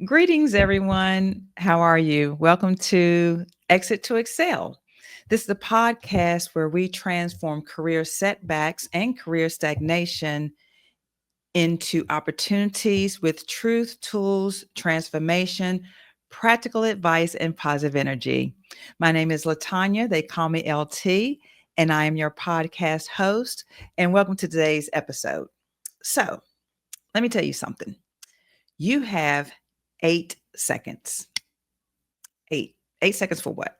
Greetings, everyone. How are you? Welcome to Exit to Excel. This is a podcast where we transform career setbacks and career stagnation into opportunities with truth, tools, transformation, practical advice, and positive energy. My name is Latanya. They call me LT, and I am your podcast host. And welcome to today's episode. So, let me tell you something. You have 8 seconds. Eight seconds for what?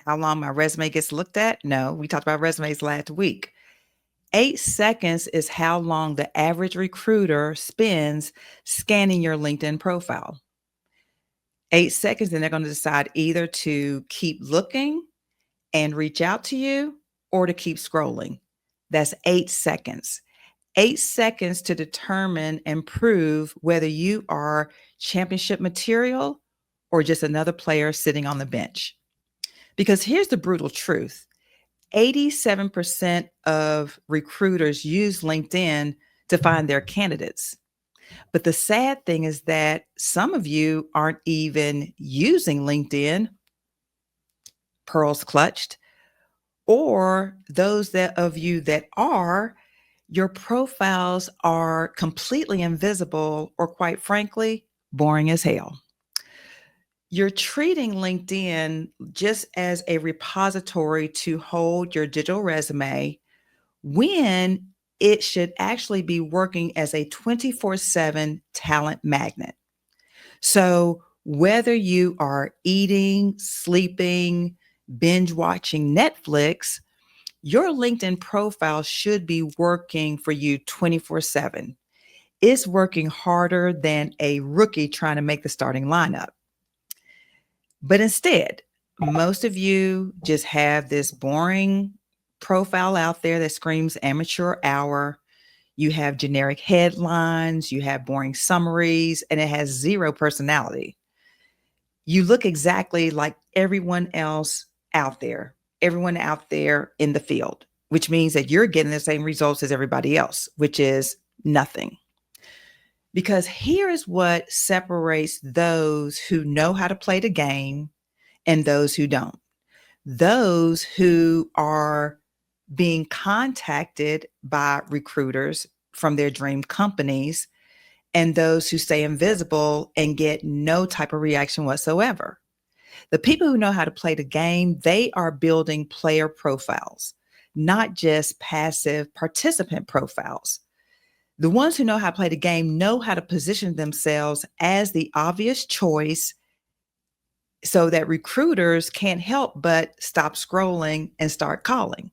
How long my resume gets looked at? No, we talked about resumes last week. 8 seconds is how long the average recruiter spends scanning your LinkedIn profile. 8 seconds, and they're going to decide either to keep looking and reach out to you or to keep scrolling. That's 8 seconds. 8 seconds to determine and prove whether you are championship material or just another player sitting on the bench. Because here's the brutal truth. 87% of recruiters use LinkedIn to find their candidates. But the sad thing is that some of you aren't even using LinkedIn, pearls clutched, or those that of you that are, your profiles are completely invisible or, quite frankly, boring as hell. You're treating LinkedIn just as a repository to hold your digital resume when it should actually be working as a 24/7 talent magnet. So, whether you are eating, sleeping, binge watching Netflix, your LinkedIn profile should be working for you 24/7. It's working harder than a rookie trying to make the starting lineup. But instead, most of you just have this boring profile out there that screams amateur hour. You have generic headlines, you have boring summaries, and it has zero personality. You look exactly like everyone out there in the field, which means that you're getting the same results as everybody else, which is nothing. Because here is what separates those who know how to play the game and those who don't. Those who are being contacted by recruiters from their dream companies, and those who stay invisible and get no type of reaction whatsoever. The people who know how to play the game, they are building player profiles, not just passive participant profiles. The ones who know how to play the game know how to position themselves as the obvious choice so that recruiters can't help but stop scrolling and start calling.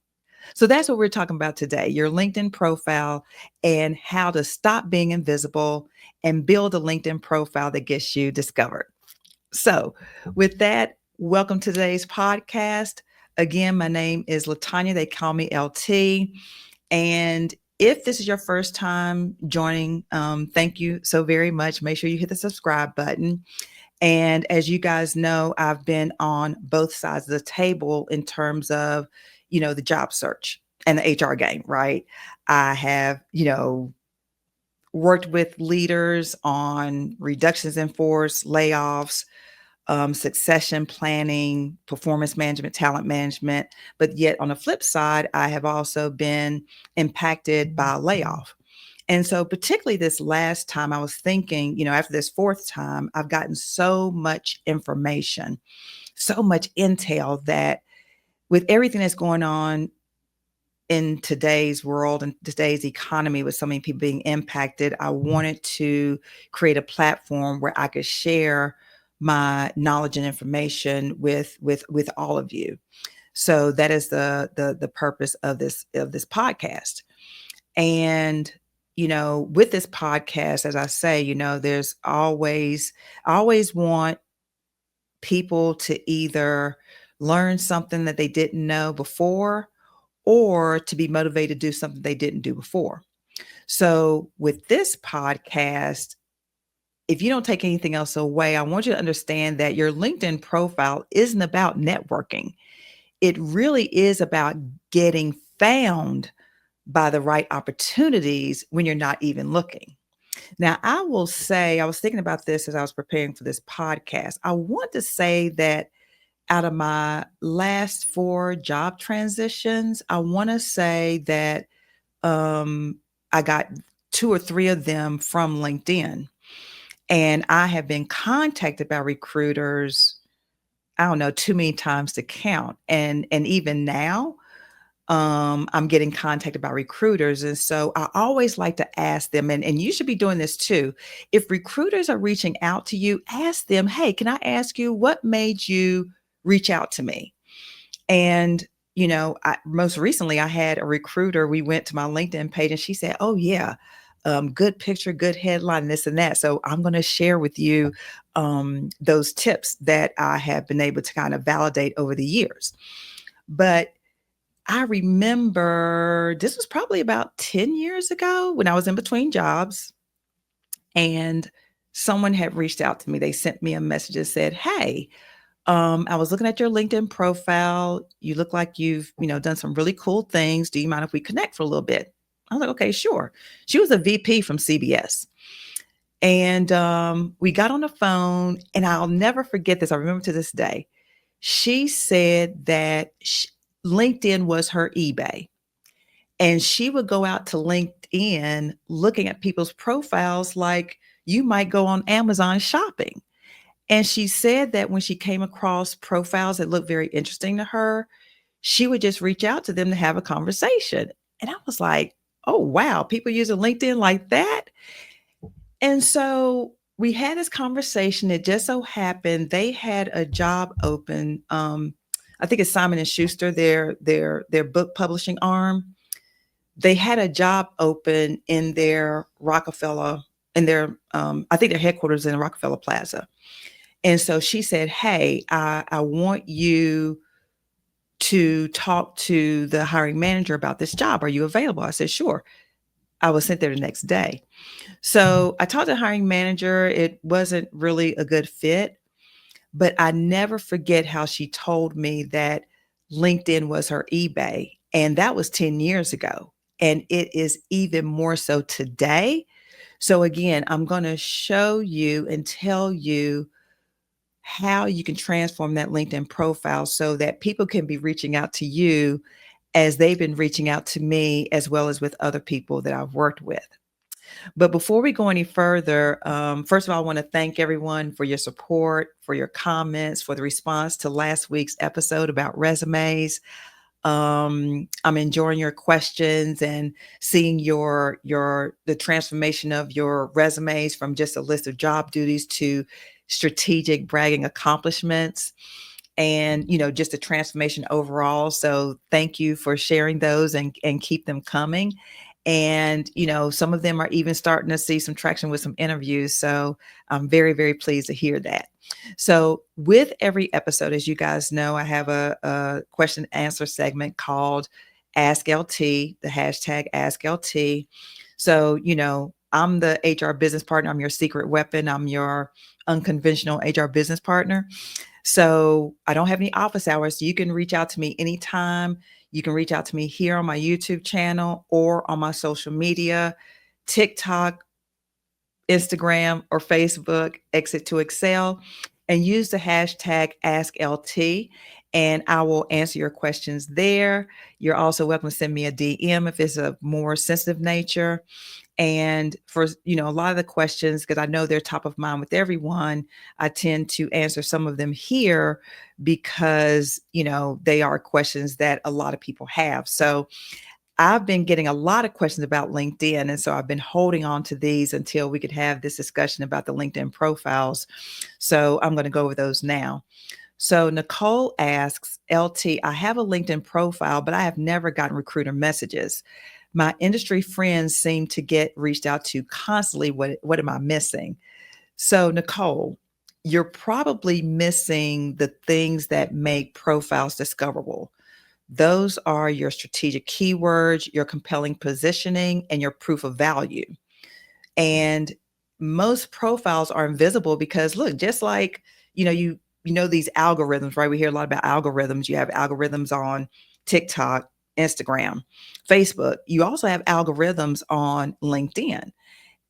So that's what we're talking about today, your LinkedIn profile and how to stop being invisible and build a LinkedIn profile that gets you discovered. So with that, welcome to today's podcast. Again, my name is Latanya. They call me LT. And if this is your first time joining, thank you so very much. Make sure you hit the subscribe button. And as you guys know, I've been on both sides of the table in terms of, the job search and the HR game, right? I have, worked with leaders on reductions in force, layoffs, succession planning, performance management, talent management. But yet on the flip side, I have also been impacted by a layoff. And so, particularly this last time, I was thinking, after this fourth time, I've gotten so much information, so much intel that with everything that's going on in today's world and today's economy with so many people being impacted, I wanted to create a platform where I could share my knowledge and information with all of you. So that is the purpose of this podcast. And with this podcast, as I say, there's always I always want people to either learn something that they didn't know before or to be motivated to do something they didn't do before. So with this podcast, if you don't take anything else away, I want you to understand that your LinkedIn profile isn't about networking. It really is about getting found by the right opportunities when you're not even looking. Now, I will say, I was thinking about this as I was preparing for this podcast. I want to say that out of my last 4 job transitions, I want to say that I got 2 or 3 of them from LinkedIn. And I have been contacted by recruiters, I don't know, too many times to count. And even now, I'm getting contacted by recruiters. And so I always like to ask them, and you should be doing this too. If recruiters are reaching out to you, ask them, hey, can I ask you what made you reach out to me? And, most recently I had a recruiter, we went to my LinkedIn page and she said, oh, yeah, good picture, good headline, this and that. So I'm going to share with you those tips that I have been able to kind of validate over the years. But I remember this was probably about 10 years ago when I was in between jobs and someone had reached out to me. They sent me a message that said, hey, I was looking at your LinkedIn profile. You look like you've, done some really cool things. Do you mind if we connect for a little bit? I was like, okay, sure. She was a VP from CBS. And we got on the phone, and I'll never forget this. I remember to this day. She said that LinkedIn was her eBay. And she would go out to LinkedIn looking at people's profiles like you might go on Amazon shopping. And she said that when she came across profiles that looked very interesting to her, she would just reach out to them to have a conversation. And I was like, oh, wow, people using LinkedIn like that. And so we had this conversation. It just so happened they had a job open. I think it's Simon and Schuster, their book publishing arm. They had a job open in their Rockefeller, in their I think their headquarters in Rockefeller Plaza. And so she said, hey, I want you to talk to the hiring manager about this job. Are you available? I said, sure. I was sent there the next day. So I talked to the hiring manager. It wasn't really a good fit, but I never forget how she told me that LinkedIn was her eBay. And that was 10 years ago. And it is even more so today. So again, I'm going to show you and tell you how you can transform that LinkedIn profile so that people can be reaching out to you as they've been reaching out to me, as well as with other people that I've worked with. But before we go any further, first of all, I want to thank everyone for your support, for your comments, for the response to last week's episode about resumes. I'm enjoying your questions and seeing the transformation of your resumes from just a list of job duties to strategic bragging accomplishments, and just a transformation overall. So thank you for sharing those, and keep them coming. And some of them are even starting to see some traction with some interviews, so I'm very, very pleased to hear that. So with every episode, as you guys know, I have a question and answer segment called ASKLT, the hashtag ASKLT. So I'm the HR business partner. I'm your secret weapon. I'm your unconventional HR business partner. So I don't have any office hours. So you can reach out to me anytime. You can reach out to me here on my YouTube channel or on my social media, TikTok, Instagram, or Facebook, Exit to Excel, and use the hashtag AskLT, and I will answer your questions there. You're also welcome to send me a DM if it's a more sensitive nature. And for, a lot of the questions, because I know they're top of mind with everyone, I tend to answer some of them here because, they are questions that a lot of people have. So I've been getting a lot of questions about LinkedIn. And so I've been holding on to these until we could have this discussion about the LinkedIn profiles. So I'm going to go over those now. So Nicole asks, LT, I have a LinkedIn profile, but I have never gotten recruiter messages. My industry friends seem to get reached out to constantly. What am I missing? So Nicole, you're probably missing the things that make profiles discoverable. Those are your strategic keywords, your compelling positioning, and your proof of value. And most profiles are invisible because look, just like, these algorithms, right? We hear a lot about algorithms. You have algorithms on TikTok, Instagram, Facebook. You also have algorithms on LinkedIn.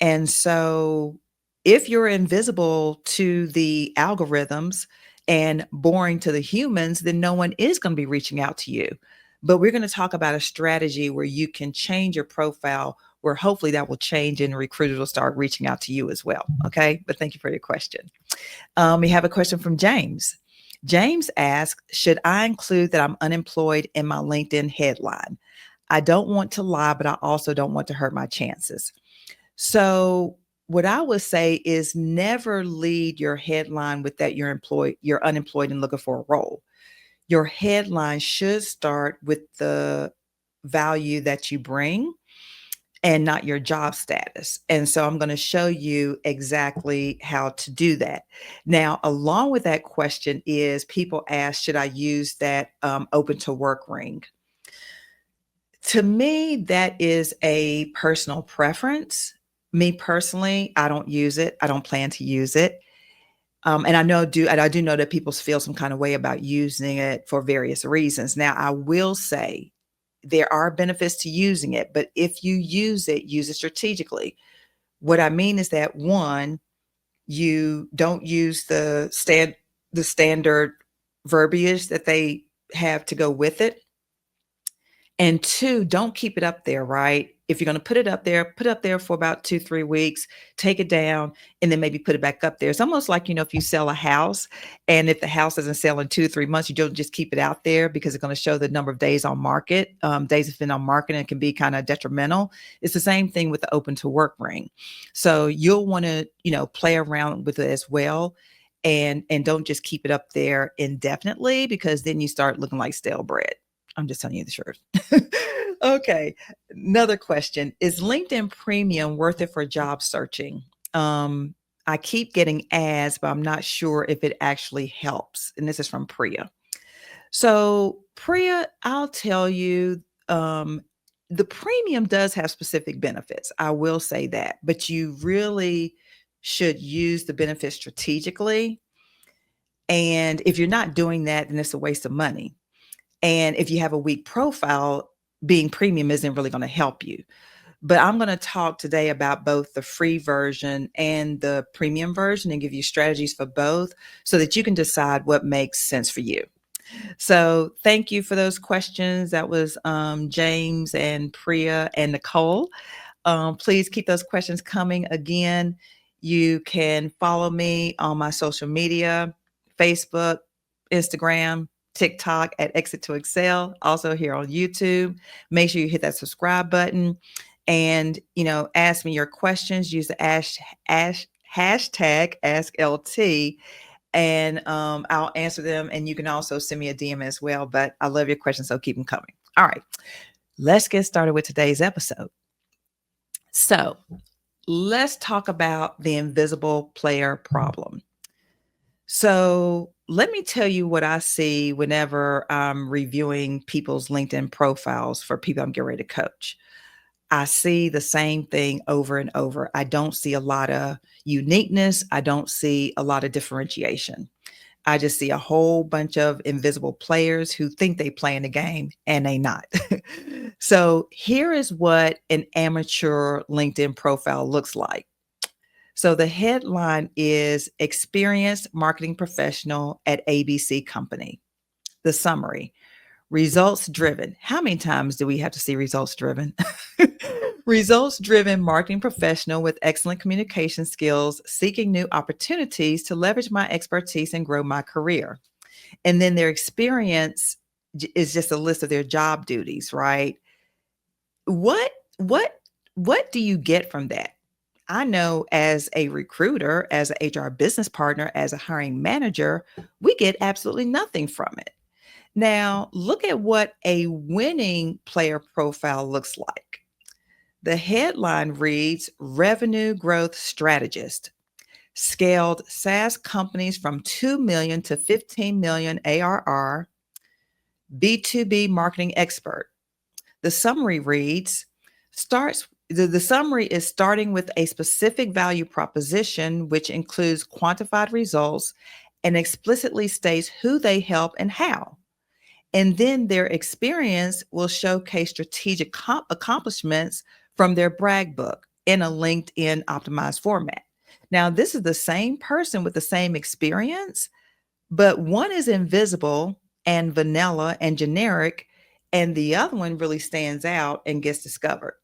And so if you're invisible to the algorithms and boring to the humans, then no one is going to be reaching out to you. But we're going to talk about a strategy where you can change your profile, where hopefully that will change and recruiters will start reaching out to you as well. Okay. But thank you for your question. We have a question from James. James asks, should I include that I'm unemployed in my LinkedIn headline? I don't want to lie, but I also don't want to hurt my chances. So what I would say is never lead your headline with that you're unemployed and looking for a role. Your headline should start with the value that you bring and not your job status. And so I'm going to show you exactly how to do that. Now, along with that question is people ask, should I use that open to work ring? To me, that is a personal preference. Me personally, I don't use it. I don't plan to use it. And I do know that people feel some kind of way about using it for various reasons. Now, I will say there are benefits to using it, but if you use it strategically. What I mean is that one, you don't use the standard verbiage that they have to go with it. And two, don't keep it up there, right? If you're going to put it up there for about 2, 3 weeks, take it down, and then maybe put it back up there. It's almost like, if you sell a house and if the house doesn't sell in 2 to 3 months, you don't just keep it out there because it's going to show the number of days on market, days it's been on market, and it can be kind of detrimental. It's the same thing with the open to work ring. So you'll want to, play around with it as well. And don't just keep it up there indefinitely because then you start looking like stale bread. I'm just telling you the truth. Okay. Another question. Is LinkedIn Premium worth it for job searching? I keep getting ads, but I'm not sure if it actually helps. And this is from Priya. So, Priya, I'll tell you, the premium does have specific benefits. I will say that, but you really should use the benefits strategically. And if you're not doing that, then it's a waste of money. And if you have a weak profile, being premium isn't really going to help you. But I'm going to talk today about both the free version and the premium version and give you strategies for both so that you can decide what makes sense for you. So thank you for those questions. That was James and Priya and Nicole. Please keep those questions coming. Again, you can follow me on my social media, Facebook, Instagram, TikTok at Exit to Excel, also here on YouTube. Make sure you hit that subscribe button and, ask me your questions. Use the hashtag ASKLT and I'll answer them. And you can also send me a DM as well. But I love your questions, so keep them coming. All right, let's get started with today's episode. So let's talk about the invisible player problem. So let me tell you what I see whenever I'm reviewing people's LinkedIn profiles for people I'm getting ready to coach. I see the same thing over and over. I don't see a lot of uniqueness. I don't see a lot of differentiation. I just see a whole bunch of invisible players who think they play in the game and they not. So here is what an amateur LinkedIn profile looks like. So the headline is Experienced Marketing Professional at ABC Company. The summary, results driven. How many times do we have to see results driven? Results driven marketing professional with excellent communication skills, seeking new opportunities to leverage my expertise and grow my career. And then their experience is just a list of their job duties, right? What do you get from that? I know as a recruiter, as an HR business partner, as a hiring manager, we get absolutely nothing from it. Now, look at what a winning player profile looks like. The headline reads Revenue Growth Strategist, scaled SaaS companies from 2 million to 15 million ARR, B2B marketing expert. The summary reads, the summary is starting with a specific value proposition, which includes quantified results and explicitly states who they help and how. And then their experience will showcase strategic accomplishments from their brag book. in a LinkedIn optimized format. Now, this is the same person with the same experience, but one is invisible and vanilla and generic, and the other one really stands out and gets discovered.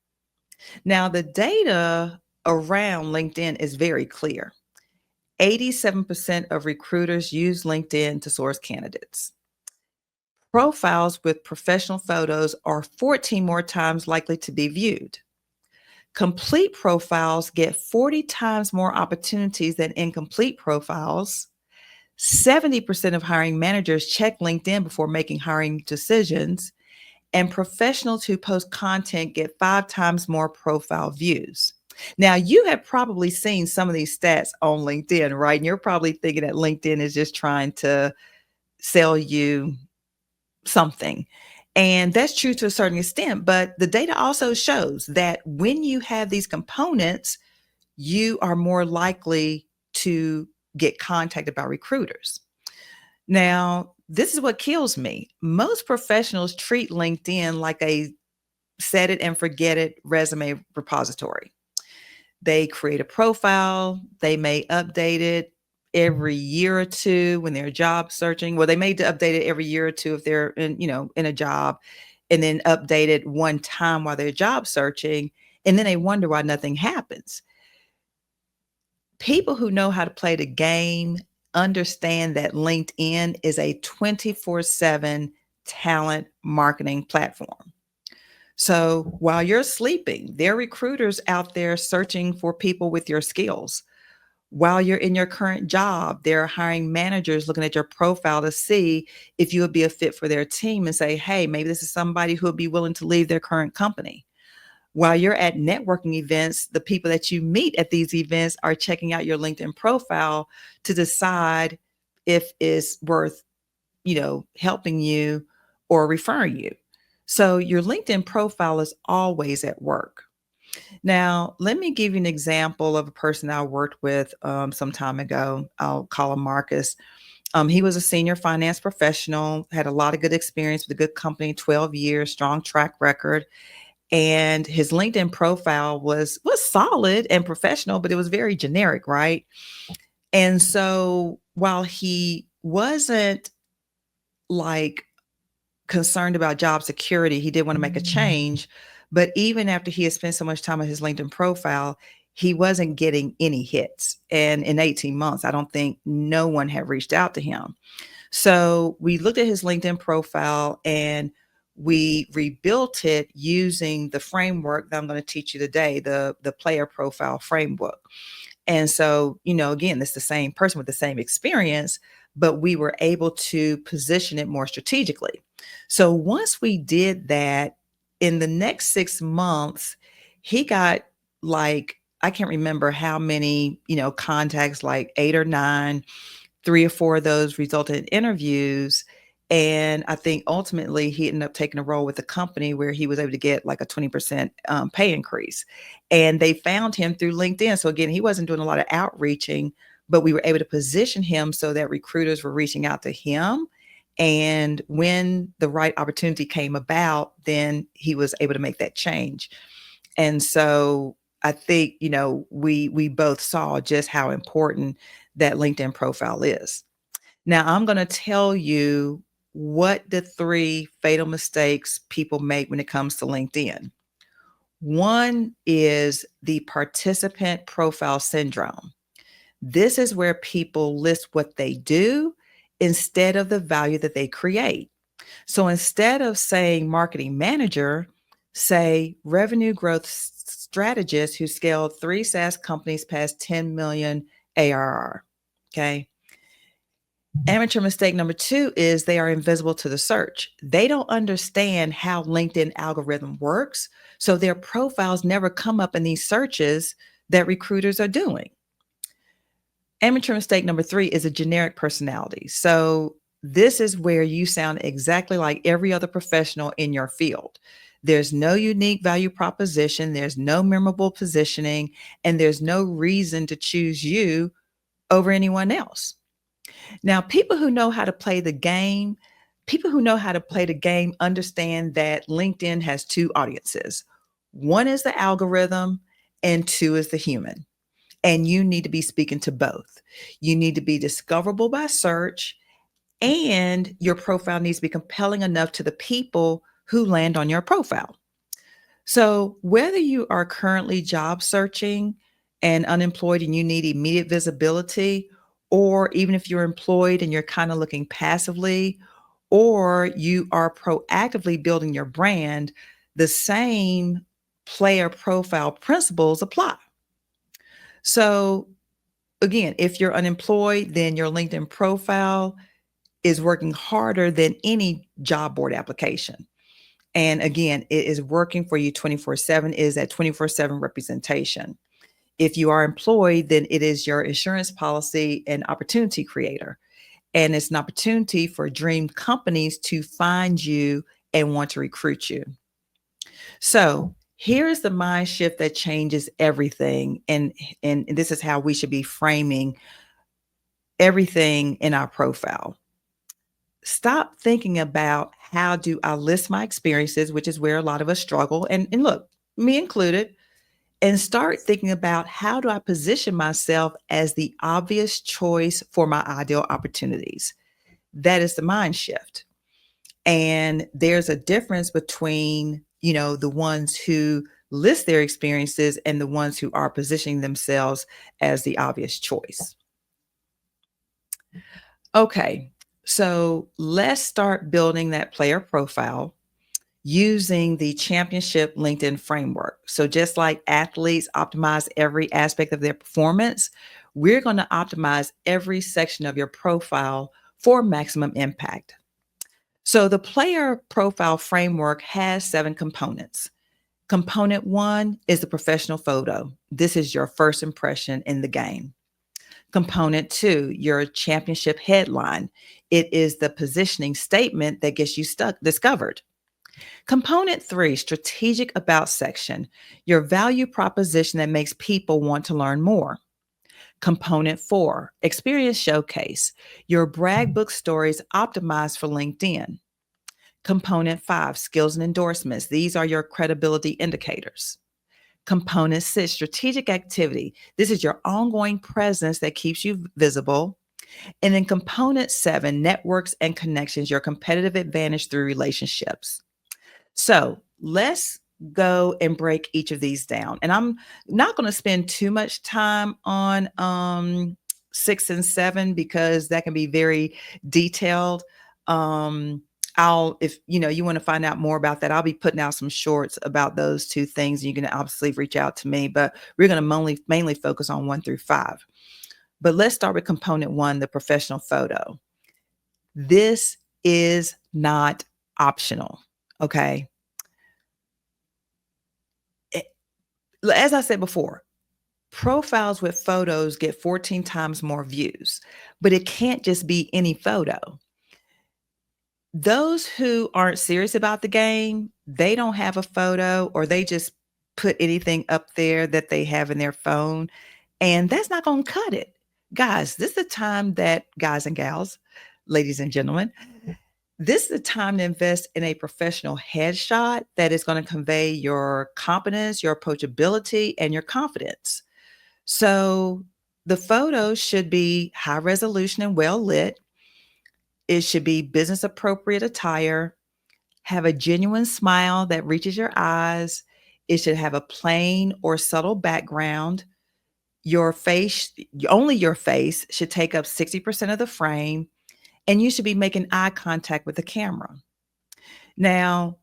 Now, the data around LinkedIn is very clear. 87% of recruiters use LinkedIn to source candidates. Profiles with professional photos are 14 more times likely to be viewed. Complete profiles get 40 times more opportunities than incomplete profiles. 70% of hiring managers check LinkedIn before making hiring decisions. And professionals who post content get 5 times more profile views. Now, you have probably seen some of these stats on LinkedIn, right? And you're probably thinking that LinkedIn is just trying to sell you something. And that's true to a certain extent. But the data also shows that when you have these components, you are more likely to get contacted by recruiters. Now, this is what kills me. Most professionals treat LinkedIn like a set it and forget it resume repository. They create a profile, they may update it every year or two when they're job searching. Well, they may update it every year or two if they're in a job, and then update it one time while they're job searching, and then they wonder why nothing happens. People who know how to play the game understand that LinkedIn is a 24/7 talent marketing platform. So while you're sleeping, there are recruiters out there searching for people with your skills. While you're in your current job, there are hiring managers looking at your profile to see if you would be a fit for their team and say, hey, maybe this is somebody who would be willing to leave their current company. While you're at networking events, the people that you meet at these events are checking out your LinkedIn profile to decide if it's worth, helping you or referring you. So your LinkedIn profile is always at work. Now, let me give you an example of a person I worked with some time ago. I'll call him Marcus. He was a senior finance professional, had a lot of good experience with a good company, 12 years, strong track record. And his LinkedIn profile was solid and professional, but it was very generic, right? And so while he wasn't like concerned about job security, he did want to make a change. But even after he had spent so much time on his LinkedIn profile, he wasn't getting any hits. And in 18 months, I don't think no one had reached out to him. So we looked at his LinkedIn profile and we rebuilt it using the framework that I'm going to teach you today, the player profile framework. And so, again, it's the same person with the same experience, but we were able to position it more strategically. So once we did that, in the next 6 months, he got I can't remember how many, contacts, like 8 or 9. 3 or 4 of those resulted in interviews. And I think ultimately he ended up taking a role with the company where he was able to get like a 20% pay increase. And they found him through LinkedIn. So again, he wasn't doing a lot of outreaching, but we were able to position him so that recruiters were reaching out to him. And when the right opportunity came about, then he was able to make that change. And so I think, we both saw just how important that LinkedIn profile is. Now, I'm going to tell you what the 3 fatal mistakes people make when it comes to LinkedIn. One is the participant profile syndrome. This is where people list what they do instead of the value that they create. So instead of saying marketing manager, say revenue growth strategist who scaled 3 SaaS companies past 10 million ARR. Okay. Amateur mistake number 2 is they are invisible to the search. They don't understand how LinkedIn algorithm works, so their profiles never come up in these searches that recruiters are doing. Amateur mistake number 3 is a generic personality. So this is where you sound exactly like every other professional in your field. There's no unique value proposition, there's no memorable positioning, and there's no reason to choose you over anyone else. Now, people who know how to play the game understand that LinkedIn has 2 audiences. One is the algorithm and two is the human. And you need to be speaking to both. You need to be discoverable by search, and your profile needs to be compelling enough to the people who land on your profile. So, whether you are currently job searching and unemployed and you need immediate visibility, or even if you're employed and you're kind of looking passively, or you are proactively building your brand, the same player profile principles apply. So, again, if you're unemployed, then your LinkedIn profile is working harder than any job board application. And again, it is working for you 24/7, is that 24/7 representation. If you are employed, then it is your insurance policy and opportunity creator. And it's an opportunity for dream companies to find you and want to recruit you. So here's the mind shift that changes everything. And this is how we should be framing everything in our profile. Stop thinking about how do I list my experiences, which is where a lot of us struggle. And look, me included, and start thinking about how do I position myself as the obvious choice for my ideal opportunities. That is the mind shift. And there's a difference between, the ones who list their experiences and the ones who are positioning themselves as the obvious choice. Okay, so let's start building that player profile using the championship LinkedIn framework. So, just like athletes optimize every aspect of their performance, we're going to optimize every section of your profile for maximum impact. So, the player profile framework has 7 components. Component 1 is the professional photo. This is your first impression in the game. Component 2, your championship headline. It is the positioning statement that gets you discovered. Component 3, strategic about section, your value proposition that makes people want to learn more. Component 4, experience showcase, your brag book stories optimized for LinkedIn. Component 5, skills and endorsements. These are your credibility indicators. Component 6, strategic activity. This is your ongoing presence that keeps you visible. And then component 7, networks and connections, your competitive advantage through relationships. So let's go and break each of these down. And I'm not going to spend too much time on 6 and 7 because that can be very detailed. If you want to find out more about that, I'll be putting out some shorts about those 2 things. You can obviously reach out to me, but we're going to mainly focus on 1 through 5. But let's start with component 1, the professional photo. This is not optional. Okay. As I said before, profiles with photos get 14 times more views, but it can't just be any photo. Those who aren't serious about the game, they don't have a photo, or they just put anything up there that they have in their phone, and that's not going to cut it. Guys, this is the time that guys and gals, ladies and gentlemen, this is the time to invest in a professional headshot that is going to convey your competence, your approachability, and your confidence. So the photo should be high resolution and well lit. It should be business appropriate attire, have a genuine smile that reaches your eyes. It should have a plain or subtle background. Your face, only your face, should take up 60% of the frame, and you should be making eye contact with the camera. Now,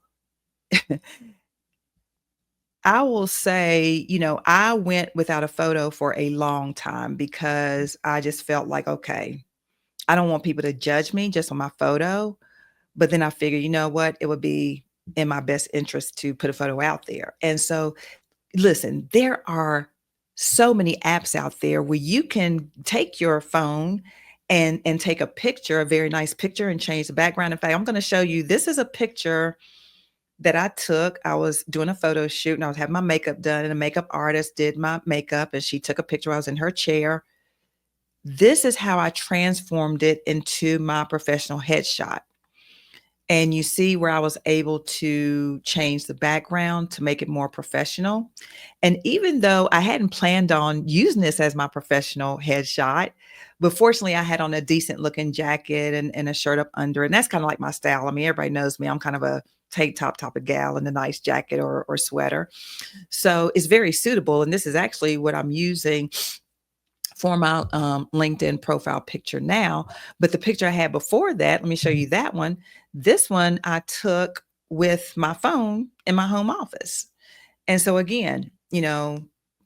I will say, I went without a photo for a long time because I just felt like, okay, I don't want people to judge me just on my photo. But then I figured, you know what? It would be in my best interest to put a photo out there. And so, listen, there are so many apps out there where you can take your phone and take a picture, a very nice picture, and change the background. In fact, I'm going to show you, this is a picture that I took. I was doing a photo shoot and I was having my makeup done, and a makeup artist did my makeup and she took a picture. I was in her chair. This is how I transformed it into my professional headshot. And you see where I was able to change the background to make it more professional. And even though I hadn't planned on using this as my professional headshot, but fortunately I had on a decent looking jacket and a shirt up under. And that's kind of like my style. I mean, everybody knows me. I'm kind of a tank top type of gal in a nice jacket or sweater. So it's very suitable. And this is actually what I'm using for my LinkedIn profile picture now. But the picture I had before that, let me show you that one. This one I took with my phone in my home office. And so again,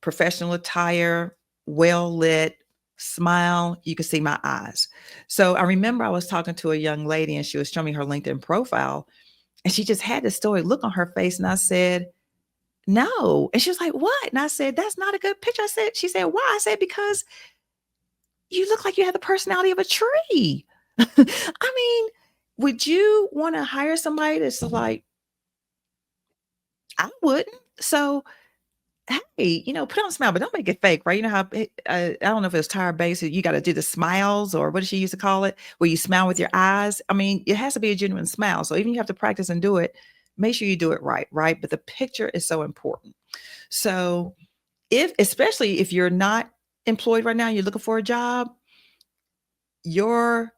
professional attire, well lit, smile, you can see my eyes. So I remember I was talking to a young lady and she was showing me her LinkedIn profile and she just had this stoic look on her face. And I said, no. And she was like, what? And I said, that's not a good picture. She said, why? I said, because you look like you have the personality of a tree. I mean, would you want to hire somebody that's like, I wouldn't. So, hey, put on a smile, but don't make it fake, right? You know how I don't know if it's Tyra Banks, you got to do the smiles or what did she used to call it, where you smile with your eyes. I mean, it has to be a genuine smile. So even if you have to practice and do it, make sure you do it right, right? But the picture is so important. So especially if you're not employed right now, you're looking for a job, your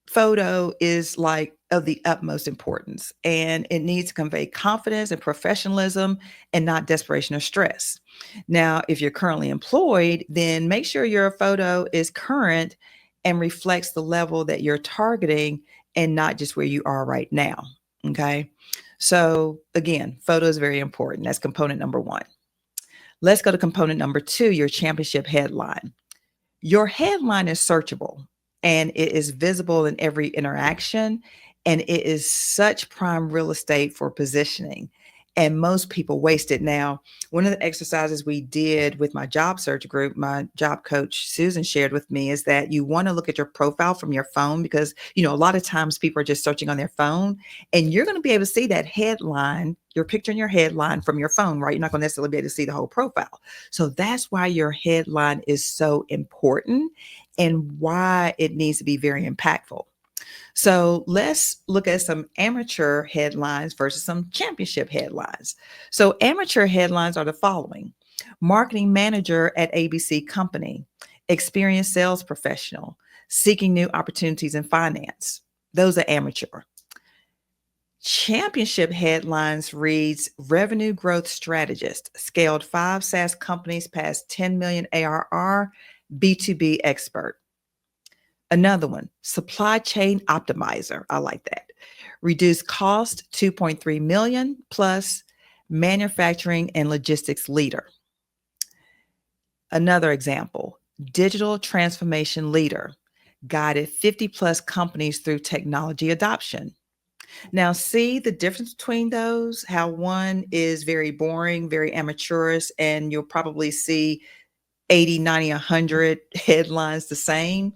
photo is like of the utmost importance and it needs to convey confidence and professionalism and not desperation or stress. Now, if you're currently employed, then make sure your photo is current and reflects the level that you're targeting and not just where you are right now. Okay. So again, photo is very important. That's component number one. Let's go to component number two, your championship headline. Your headline is searchable and it is visible in every interaction. And it is such prime real estate for positioning. And most people waste it. Now, one of the exercises we did with my job search group, my job coach, Susan, shared with me is that you want to look at your profile from your phone because, a lot of times people are just searching on their phone and you're going to be able to see that headline, your picture and your headline from your phone, right? You're not going to necessarily be able to see the whole profile. So that's why your headline is so important and why it needs to be very impactful. So let's look at some amateur headlines versus some championship headlines. So amateur headlines are the following: marketing manager at ABC company, experienced sales professional, seeking new opportunities in finance. Those are amateur. Championship headlines reads revenue growth strategist, scaled 5 SaaS companies past 10 million ARR, B2B expert. Another one, supply chain optimizer. I like that. Reduce cost 2.3 million plus manufacturing and logistics leader. Another example, digital transformation leader, guided 50 plus companies through technology adoption. Now, see the difference between those, how one is very boring, very amateurish, and you'll probably see 80, 90, 100 headlines the same,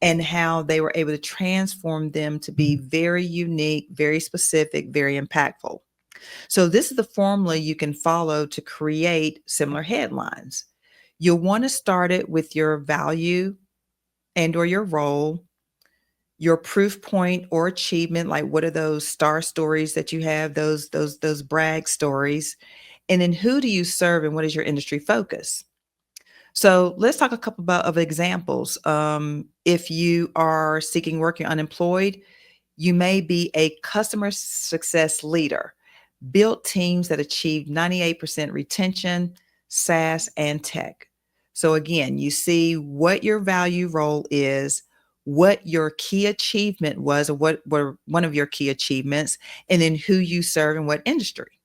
and how they were able to transform them to be very unique, very specific, very impactful. So this is the formula you can follow to create similar headlines. You'll want to start it with your value and or your role, your proof point or achievement, like what are those star stories that you have, those brag stories, and then who do you serve and what is your industry focus? So let's talk a couple of examples. If you are seeking work, you're unemployed, you may be a customer success leader, built teams that achieve 98% retention, SaaS, and tech. So again, you see what your value role is, what your key achievement was, or what were one of your key achievements, and then who you serve and what industry.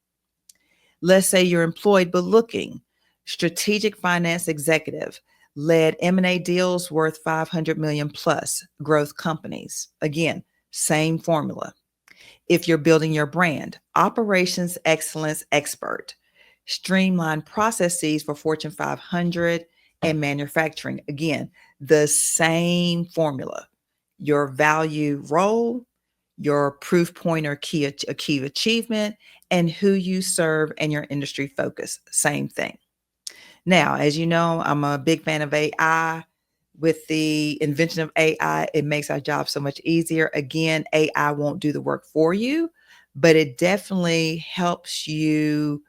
Let's say you're employed but looking, strategic finance executive, led M&A deals worth 500 million plus, growth companies. Again, same formula. If you're building your brand, operations excellence expert, streamline processes for Fortune 500 and manufacturing. Again, the same formula. Your value role, your proof point or key achievement, and who you serve and your industry focus. Same thing. Now, as you know, I'm a big fan of AI. with the invention of AI, it makes our job so much easier. Again, AI won't do the work for you, but it definitely helps you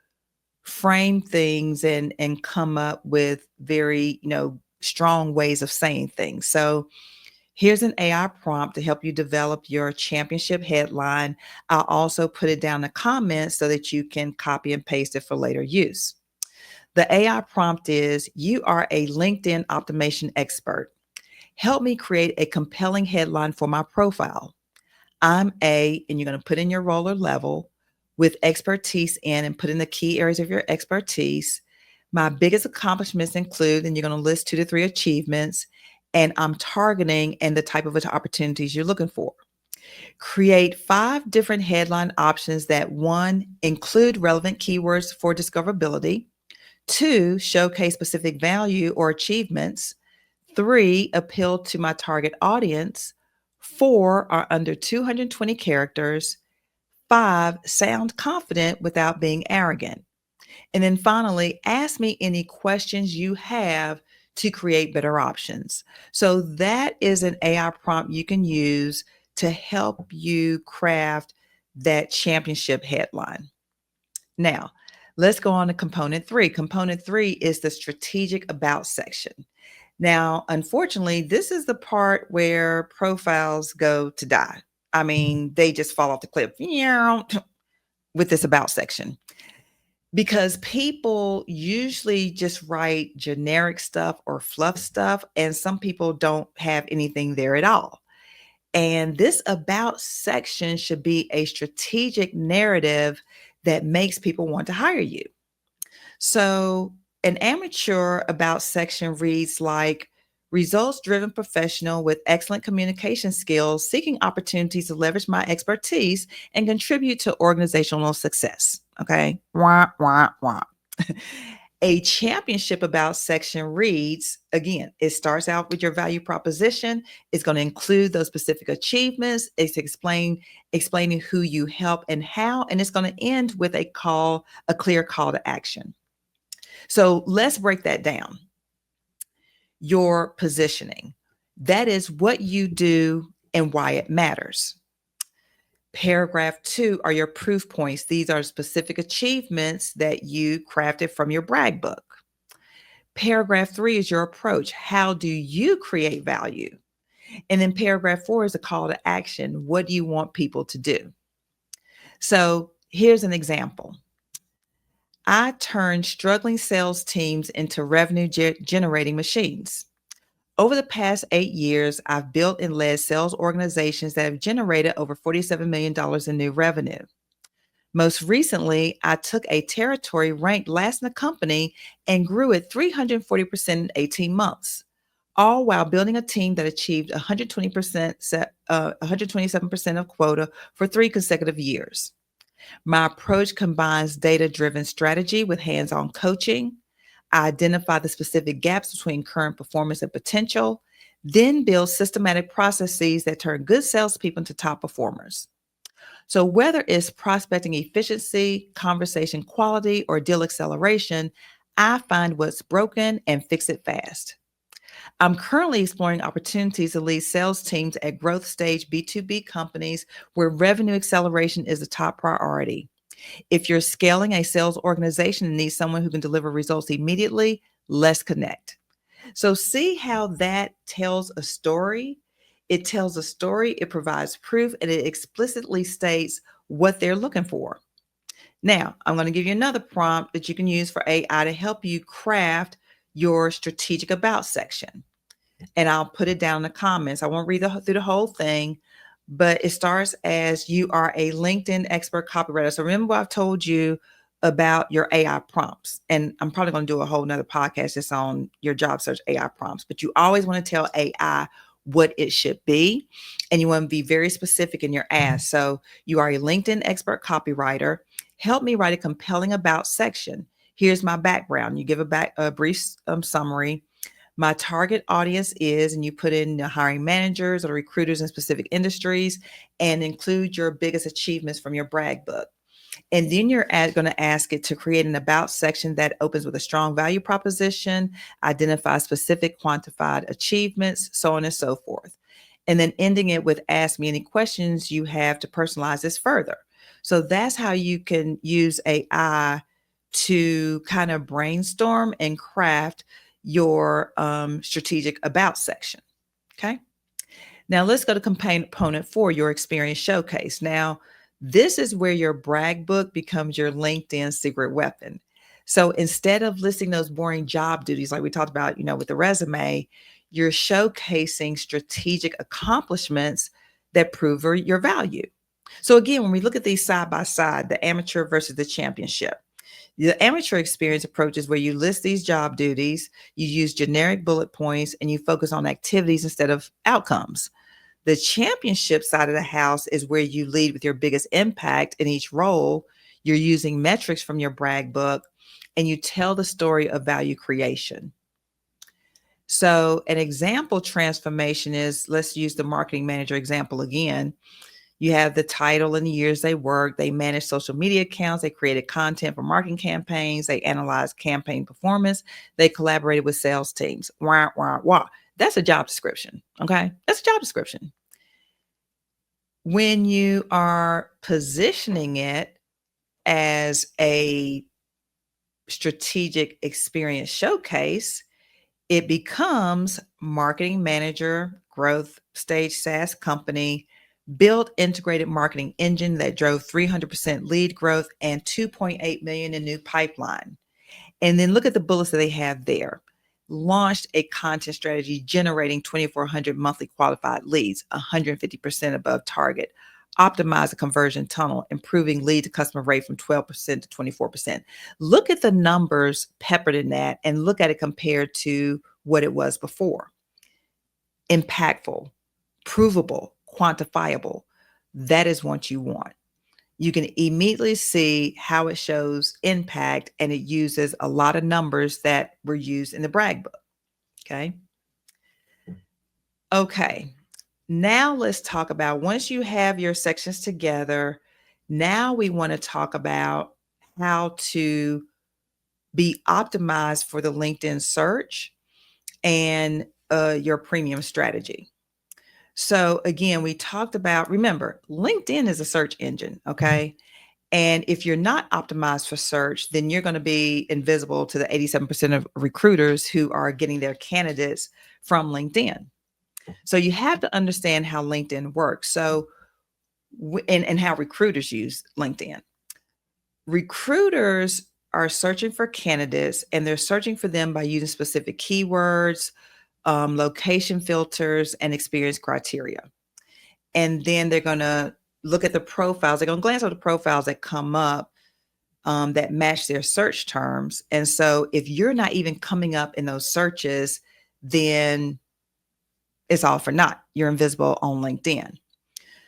frame things and come up with very, strong ways of saying things. So here's an AI prompt to help you develop your championship headline. I'll also put it down in the comments so that you can copy and paste it for later use. The AI prompt is: you are a LinkedIn optimization expert. Help me create a compelling headline for my profile. I'm and you're going to put in your role or level with expertise in, and put in the key areas of your expertise. My biggest accomplishments include, and you're going to list 2 to 3 achievements, and I'm targeting and the type of opportunities you're looking for. Create 5 different headline options that: 1, include relevant keywords for discoverability; 2, showcase specific value or achievements; 3, appeal to my target audience; 4, are under 220 characters; 5, sound confident without being arrogant. And then finally, ask me any questions you have to create better options. So that is an AI prompt you can use to help you craft that championship headline. Now, let's go on to component 3. Component 3 is the strategic about section. Now, unfortunately, this is the part where profiles go to die. I mean, they just fall off the cliff with this about section, because people usually just write generic stuff or fluff stuff, and some people don't have anything there at all. And this about section should be a strategic narrative that makes people want to hire you. So an amateur about section reads like: results driven professional with excellent communication skills, seeking opportunities to leverage my expertise and contribute to organizational success. Okay. Wah, wah, wah. A championship about section reads, again, it starts out with your value proposition. It's going to include those specific achievements. It's explaining who you help and how, and it's going to end with a clear call to action. So let's break that down. Your positioning, that is what you do and why it matters. Paragraph 2 are your proof points. These are specific achievements that you crafted from your brag book. Paragraph 3 is your approach. How do you create value? And then paragraph 4 is a call to action. What do you want people to do? So here's an example. I turned struggling sales teams into revenue generating machines. Over the past 8 years, I've built and led sales organizations that have generated over $47 million in new revenue. Most recently, I took a territory ranked last in the company and grew it 340% in 18 months, all while building a team that achieved 127% of quota for 3 consecutive years. My approach combines data-driven strategy with hands-on coaching. I identify the specific gaps between current performance and potential, then build systematic processes that turn good salespeople into top performers. So whether it's prospecting efficiency, conversation quality, or deal acceleration, I find what's broken and fix it fast. I'm currently exploring opportunities to lead sales teams at growth stage B2B companies where revenue acceleration is a top priority. If you're scaling a sales organization and need someone who can deliver results immediately, let's connect. So see how that tells a story? It tells a story, it provides proof, and it explicitly states what they're looking for. Now, I'm going to give you another prompt that you can use for AI to help you craft your strategic about section. And I'll put it down in the comments. I won't read through the whole thing, but it starts as: you are a LinkedIn expert copywriter. So remember what I've told you about your AI prompts. And I'm probably going to do a whole nother podcast just on your job search AI prompts, but you always want to tell AI what it should be. And you want to be very specific in your ask. So you are a LinkedIn expert copywriter. Help me write a compelling about section. Here's my background. You give a brief summary. My target audience is, and you put in the hiring managers or recruiters in specific industries, and include your biggest achievements from your brag book. And then you're going to ask it to create an about section that opens with a strong value proposition, identify specific quantified achievements, so on and so forth. And then ending it with ask me any questions you have to personalize this further. So that's how you can use AI to kind of brainstorm and craft your strategic about section. Okay. Now let's go to component 4, your experience showcase. Now, this is where your brag book becomes your LinkedIn secret weapon. So instead of listing those boring job duties like we talked about, with the resume, you're showcasing strategic accomplishments that prove your value. So again, when we look at these side by side, the amateur versus the championship, the amateur experience approach is where you list these job duties, you use generic bullet points, and you focus on activities instead of outcomes. The championship side of the house is where you lead with your biggest impact in each role. You're using metrics from your brag book, and you tell the story of value creation. So, an example transformation is, let's use the marketing manager example again. You have the title and the years they worked. They manage social media accounts. They created content for marketing campaigns. They analyzed campaign performance. They collaborated with sales teams. Wah, wah, wah. That's a job description. Okay. That's a job description. When you are positioning it as a strategic experience showcase, it becomes marketing manager, growth stage SaaS company, built integrated marketing engine that drove 300% lead growth and 2.8 million in new pipeline. And then look at the bullets that they have there. Launched a content strategy generating 2,400 monthly qualified leads, 150% above target. Optimize the conversion tunnel, improving lead to customer rate from 12% to 24%. Look at the numbers peppered in that and look at it compared to what it was before. Impactful, provable, quantifiable. That is what you want. You can immediately see how it shows impact, and it uses a lot of numbers that were used in the brag book. Okay. Okay. Now let's talk about, once you have your sections together, now we want to talk about how to be optimized for the LinkedIn search and your premium strategy. So again, we talked about, remember, LinkedIn is a search engine. Okay. And if you're not optimized for search, then you're going to be invisible to the 87% of recruiters who are getting their candidates from LinkedIn. So you have to understand how LinkedIn works. So, and how recruiters use LinkedIn. Recruiters are searching for candidates, and they're searching for them by using specific keywords, location filters, and experience criteria. And then they're going to look at the profiles. They're going to glance over the profiles that come up that match their search terms. And so if you're not even coming up in those searches, then it's all for naught. You're invisible on LinkedIn.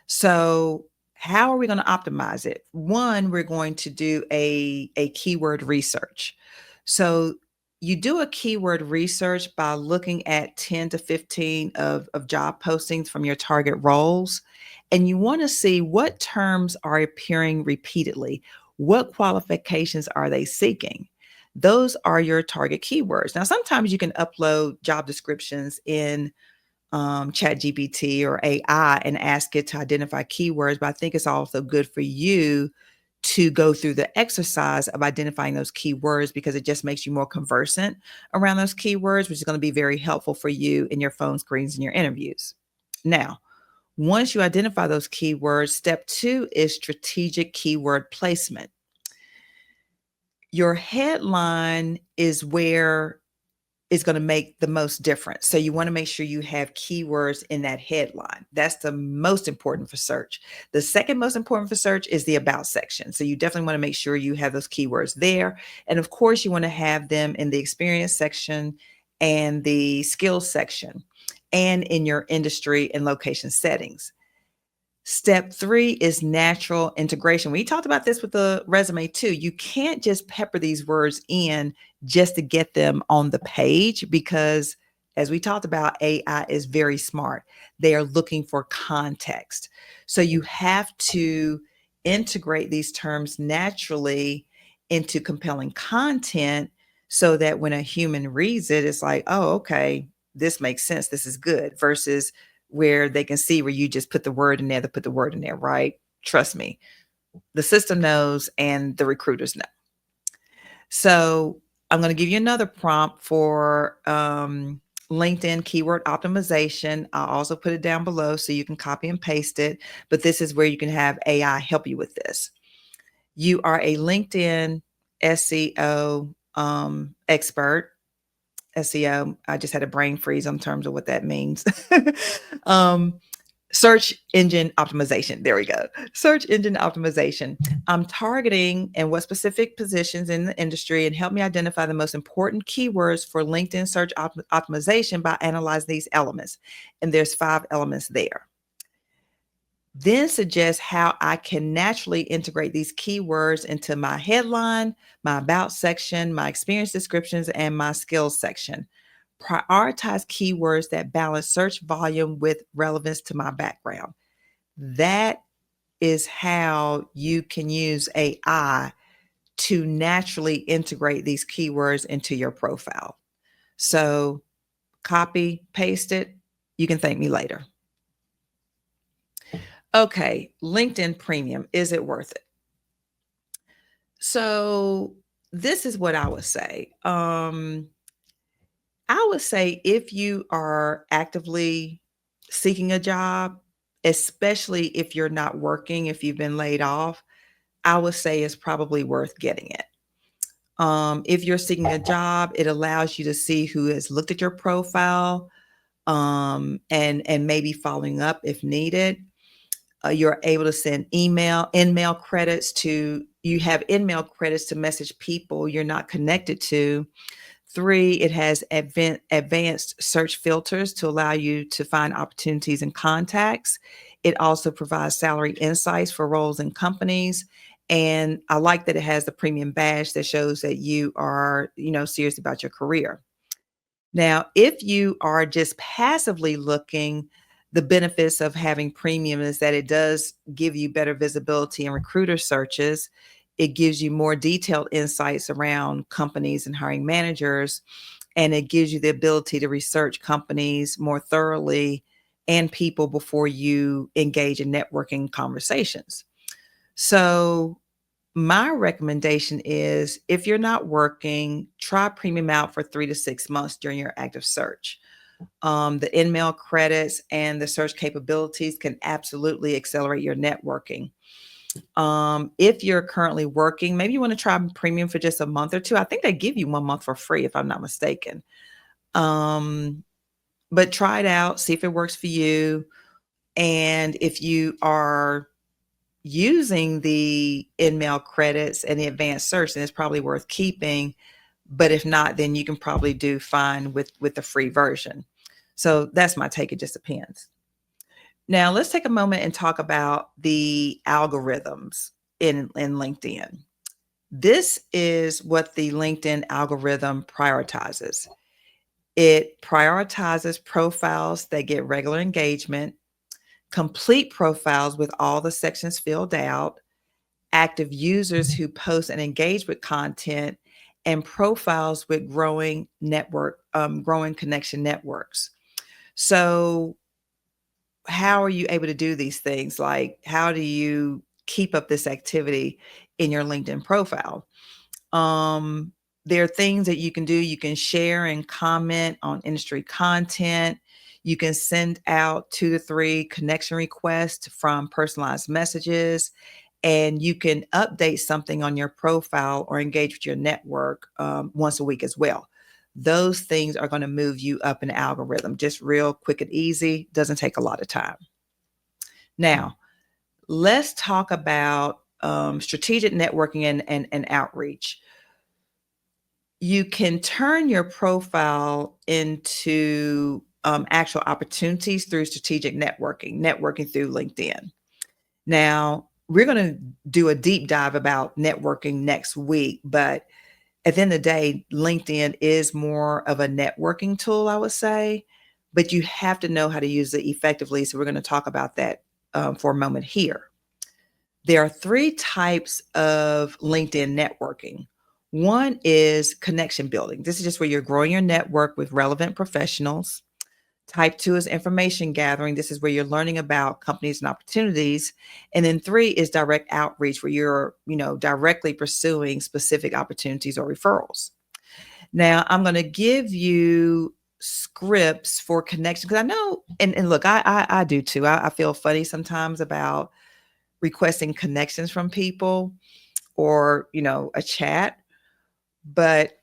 So how are we going to optimize it? One, we're going to do a keyword research. So you do a keyword research by looking at 10 to 15 of job postings from your target roles. And you want to see what terms are appearing repeatedly. What qualifications are they seeking? Those are your target keywords. Now, sometimes you can upload job descriptions in chat GPT or AI and ask it to identify keywords, but I think it's also good for you to go through the exercise of identifying those keywords, because it just makes you more conversant around those keywords, which is going to be very helpful for you in your phone screens and your interviews. Now, once you identify those keywords, step 2 is strategic keyword placement. Your headline is where is going to make the most difference. So you want to make sure you have keywords in that headline. That's the most important for search. The second most important for search is the about section. So you definitely want to make sure you have those keywords there. And of course, you want to have them in the experience section and the skills section and in your industry and location settings. Step 3 is natural integration. We talked about this with the resume too. You can't just pepper these words in just to get them on the page, because as we talked about, AI is very smart. They are looking for context. So you have to integrate these terms naturally into compelling content so that when a human reads it, it's like, oh, okay, this makes sense. This is good, versus where they can see where you just put the word in there to put the word in there, right? Trust me, the system knows and the recruiters know. So I'm going to give you another prompt for LinkedIn keyword optimization. I'll also put it down below so you can copy and paste it. But this is where you can have AI help you with this. You are a LinkedIn SEO expert. SEO, I just had a brain freeze in terms of what that means. um, Search engine optimization. There we go. Search engine optimization. I'm targeting and what specific positions in the industry, and help me identify the most important keywords for LinkedIn search optimization by analyzing these elements. And there's 5 elements there. Then suggest how I can naturally integrate these keywords into my headline, my about section, my experience descriptions, and my skills section. Prioritize keywords that balance search volume with relevance to my background. That is how you can use AI to naturally integrate these keywords into your profile. So copy, paste it. You can thank me later. Okay, LinkedIn Premium, is it worth it? So this is what I would say. I would say if you are actively seeking a job, especially if you're not working, if you've been laid off, I would say it's probably worth getting it. If you're seeking a job, it allows you to see who has looked at your profile, and maybe following up if needed. You're able to send in-mail credits to, you have in-mail credits to message people you're not connected to. 3, it has advanced search filters to allow you to find opportunities and contacts. It also provides salary insights for roles and companies. And I like that it has the premium badge that shows that you are, serious about your career. Now, if you are just passively looking, the benefits of having premium is that it does give you better visibility in recruiter searches. It gives you more detailed insights around companies and hiring managers, and it gives you the ability to research companies more thoroughly and people before you engage in networking conversations. So my recommendation is, if you're not working, try premium out for 3 to 6 months during your active search. The in-mail credits and the search capabilities can absolutely accelerate your networking. If you're currently working, maybe you want to try premium for just a month or 2. I think they give you 1 month for free, if I'm not mistaken. But try it out, see if it works for you. And if you are using the in-mail credits and the advanced search, then it's probably worth keeping. But if not, then you can probably do fine with the free version. So that's my take. It just depends. Now let's take a moment and talk about the algorithms in LinkedIn. This is what the LinkedIn algorithm prioritizes. It prioritizes profiles that get regular engagement, complete profiles with all the sections filled out, active users who post and engage with content, and profiles with growing connection networks. So how are you able to do these things? Like, how do you keep up this activity in your LinkedIn profile? There are things that you can do. You can share and comment on industry content. You can send out 2 to 3 connection requests from personalized messages, and you can update something on your profile or engage with your network once a week as well. Those things are going to move you up an algorithm, just real quick and easy. Doesn't take a lot of time. Now, let's talk about strategic networking and outreach. You can turn your profile into actual opportunities through strategic networking through LinkedIn. Now, we're going to do a deep dive about networking next week, but at the end of the day, LinkedIn is more of a networking tool, I would say, but you have to know how to use it effectively. So we're going to talk about that for a moment here. There are three types of LinkedIn networking. One is connection building. This is just where you're growing your network with relevant professionals. Type two is information gathering. This is where you're learning about companies and opportunities. And then three is direct outreach, where you're, directly pursuing specific opportunities or referrals. Now, I'm going to give you scripts for connection because I know, and look, I do too. I feel funny sometimes about requesting connections from people or, a chat. But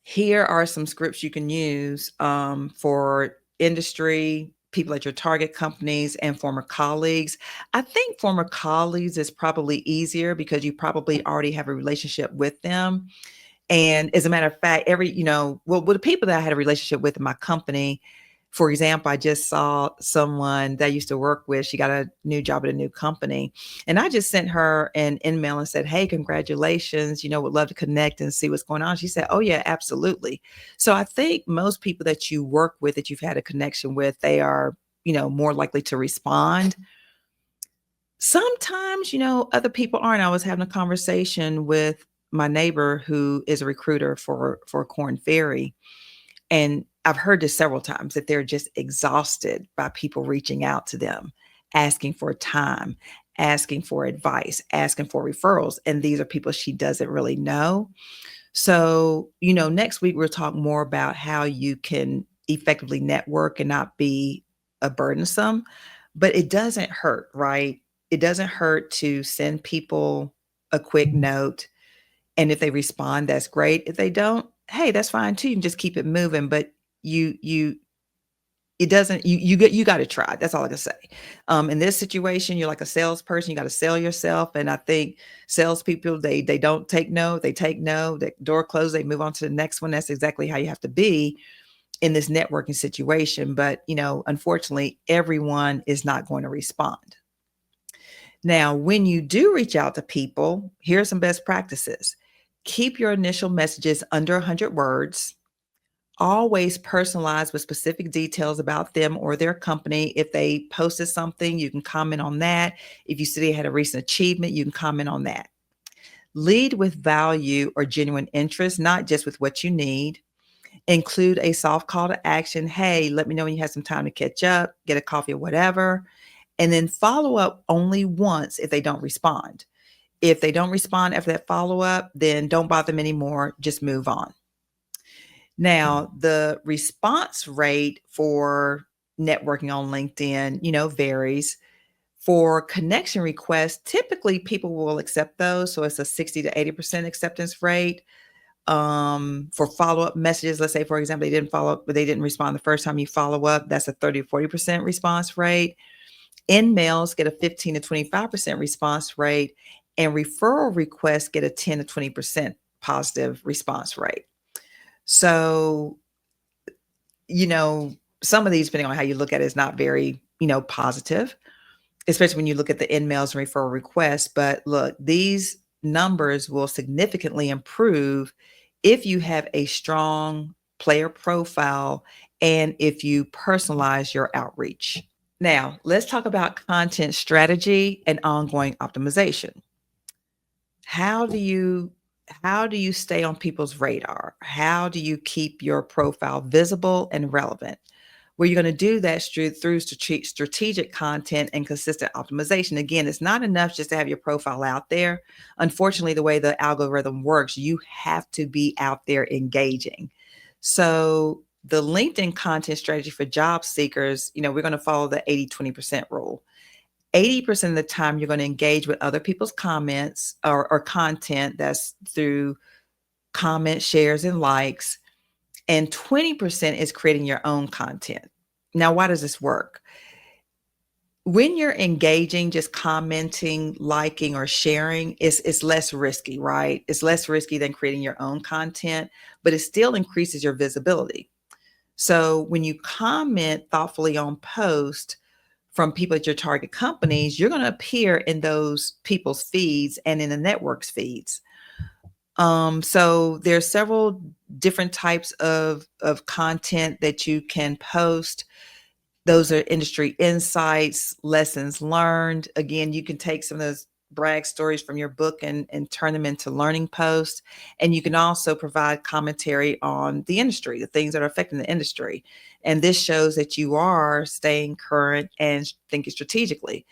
here are some scripts you can use for industry, people at your target companies, and former colleagues. I think former colleagues is probably easier because you probably already have a relationship with them. And as a matter of fact, with the people that I had a relationship with in my company, for example, I just saw someone that I used to work with. She got a new job at a new company. And I just sent her an email and said, "Hey, congratulations, would love to connect and see what's going on." She said, "Oh, yeah, absolutely." So I think most people that you work with, that you've had a connection with, they are, more likely to respond. Sometimes, other people aren't. I was having a conversation with my neighbor who is a recruiter for Corn Ferry, and I've heard this several times that they're just exhausted by people reaching out to them, asking for time, asking for advice, asking for referrals, and these are people she doesn't really know. So, next week we'll talk more about how you can effectively network and not be a burdensome, but it doesn't hurt, right? It doesn't hurt to send people a quick note. And if they respond, that's great. If they don't, hey, that's fine too. You can just keep it moving. But you it doesn't you got to try. That's all I can say. In this situation, you're like a salesperson. You got to sell yourself, and I think salespeople they don't take no. They take no. The door closed. They move on to the next one. That's exactly how you have to be in this networking situation. But unfortunately, everyone is not going to respond. Now, when you do reach out to people, here are some best practices. Keep your initial messages under 100 words. Always personalize with specific details about them or their company. If they posted something, you can comment on that. If you see they had a recent achievement, you can comment on that. Lead with value or genuine interest, not just with what you need. Include a soft call to action. Hey, let me know when you have some time to catch up, get a coffee or whatever. And then follow up only once if they don't respond. If they don't respond after that follow up, then don't bother them anymore. Just move on. Now, the response rate for networking on LinkedIn, varies. For connection requests, typically people will accept those. So it's a 60 to 80% acceptance rate. For follow-up messages, let's say, for example, they didn't follow up, but they didn't respond the first time you follow up, that's a 30 to 40% response rate. In-mails get a 15 to 25% response rate, and referral requests get a 10 to 20% positive response rate. So, some of these, depending on how you look at it, is not very, positive, especially when you look at the in-mails and referral requests. But look, these numbers will significantly improve if you have a strong player profile and if you personalize your outreach. Now, let's talk about content strategy and ongoing optimization. How do you stay on people's radar? How do you keep your profile visible and relevant? Well, you're going to do that through strategic content and consistent optimization. Again, it's not enough just to have your profile out there. Unfortunately, the way the algorithm works, you have to be out there engaging. So the LinkedIn content strategy for job seekers, we're going to follow the 80-20% rule. 80% of the time, you're going to engage with other people's comments or content. That's through comments, shares, and likes. And 20% is creating your own content. Now, why does this work? When you're engaging, just commenting, liking, or sharing, it's less risky, right? It's less risky than creating your own content, but it still increases your visibility. So when you comment thoughtfully on posts from people at your target companies, you're going to appear in those people's feeds and in the network's feeds. So there's several different types of content that you can post. Those are industry insights, lessons learned. Again, you can take some of those brag stories from your book and turn them into learning posts. And you can also provide commentary on the industry, the things that are affecting the industry. And this shows that you are staying current and thinking strategically.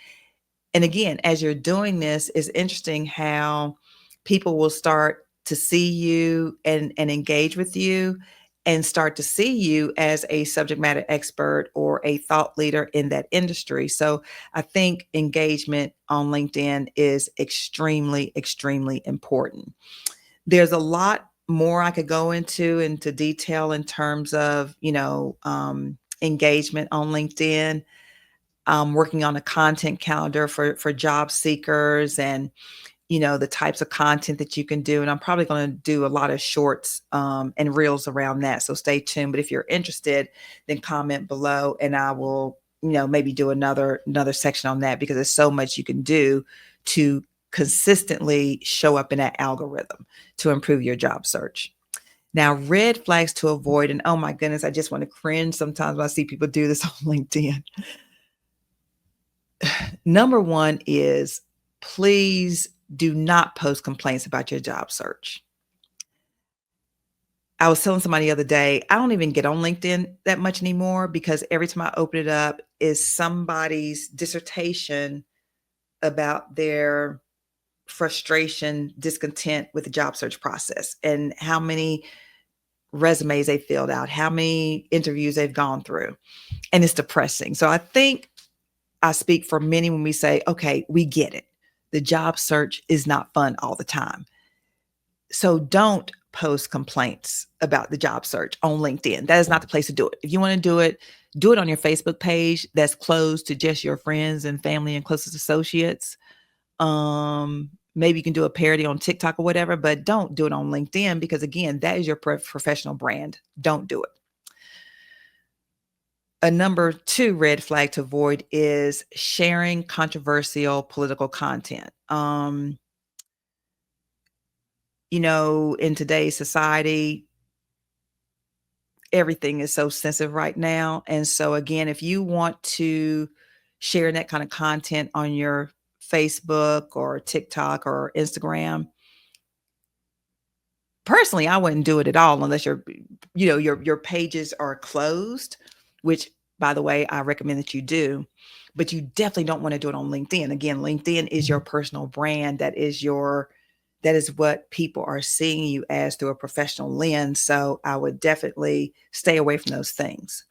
And again, as you're doing this, it's interesting how people will start to see you and engage with you and start to see you as a subject matter expert or a thought leader in that industry. So I think engagement on LinkedIn is extremely, extremely important. There's a lot more I could go into detail in terms of, engagement on LinkedIn. Working on a content calendar for job seekers, and the types of content that you can do. And I'm probably going to do a lot of shorts and reels around that. So stay tuned. But if you're interested, then comment below, and I will maybe do another section on that, because there's so much you can do to consistently show up in that algorithm to improve your job search. Now, red flags to avoid, and oh my goodness, I just want to cringe sometimes when I see people do this on LinkedIn. Number one is, please do not post complaints about your job search. I was telling somebody the other day, I don't even get on LinkedIn that much anymore, because every time I open it up is somebody's dissertation about their frustration, discontent with the job search process, and how many resumes they filled out, how many interviews they've gone through. And it's depressing. So I think I speak for many when we say, okay, we get it. The job search is not fun all the time. So don't post complaints about the job search on LinkedIn. That is not the place to do it. If you want to do it on your Facebook page that's closed to just your friends and family and closest associates. Maybe you can do a parody on TikTok or whatever, but don't do it on LinkedIn, because again, that is your professional brand. Don't do it. A number two red flag to avoid is sharing controversial political content. In today's society, everything is so sensitive right now. And so again, if you want to share that kind of content on your Facebook or TikTok or Instagram, personally, I wouldn't do it at all unless your pages are closed, which, by the way, I recommend that you do. But you definitely don't want to do it on LinkedIn. Again, LinkedIn is your personal brand. That is what people are seeing you as through a professional lens. So I would definitely stay away from those things.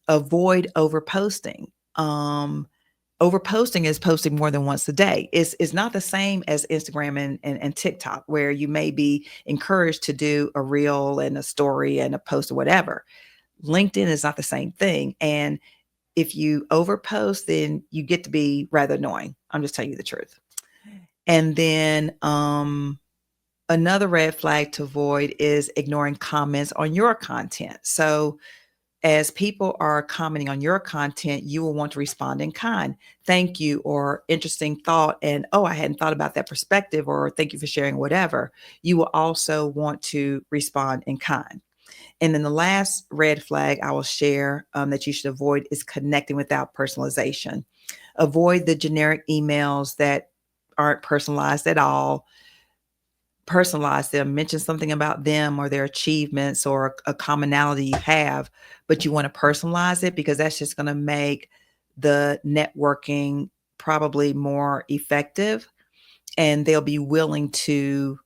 Avoid overposting. Overposting is posting more than once a day. It's not the same as Instagram and TikTok, where you may be encouraged to do a reel and a story and a post or whatever. LinkedIn is not the same thing. And if you overpost, then you get to be rather annoying. I'm just telling you the truth. And then another red flag to avoid is ignoring comments on your content. So as people are commenting on your content, you will want to respond in kind. Thank you, or interesting thought, and oh, I hadn't thought about that perspective, or thank you for sharing, whatever. You will also want to respond in kind. And then the last red flag I will share that you should avoid is connecting without personalization. Avoid the generic emails that aren't personalized at all. Personalize them, mention something about them or their achievements or a commonality you have, but you want to personalize it, because that's just going to make the networking probably more effective, and they'll be willing to,